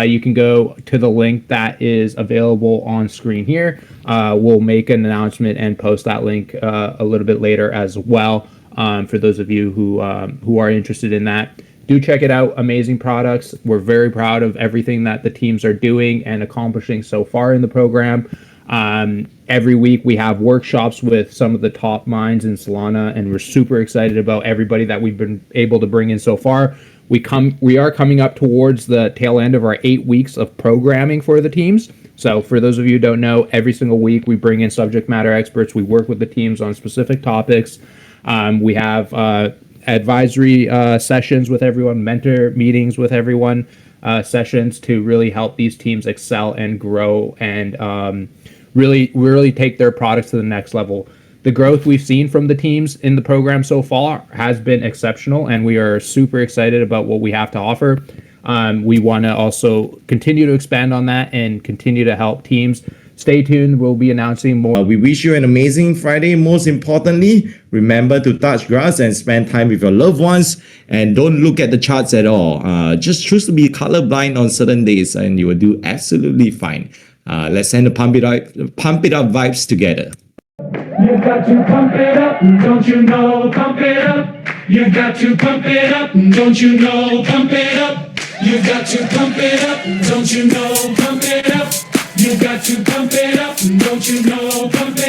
You can go to the link that is available on screen here. We'll make an announcement and post that link a little bit later as well, for those of you who are interested in that. Do check it out. Amazing products. We're very proud of everything that the teams are doing and accomplishing so far in the program. Every week we have workshops with some of the top minds in Solana, and we're super excited about everybody that we've been able to bring in so far. We are coming up towards the tail end of our 8 weeks of programming for the teams. So for those of you who don't know, every single week we bring in subject matter experts. We work with the teams on specific topics. We have advisory sessions with everyone, mentor meetings with everyone, sessions to really help these teams excel and grow and really take their products to the next level. The growth we've seen from the teams in the program so far has been exceptional, and we are super excited about what we have to offer. We want to also continue to expand on that and continue to help teams. Stay tuned. We'll be announcing more. We wish you an amazing Friday. Most importantly, remember to touch grass and spend time with your loved ones, and don't look at the charts at all. Just choose to be colorblind on certain days and you will do absolutely fine. Let's send the pump it up vibes together. You've got to pump it up, don't you know? Pump it up. You've got to pump it up, don't you know? Pump it up. You've got to pump it up, don't you know? Pump it up. You've got to pump it up, don't you know? Pump it up.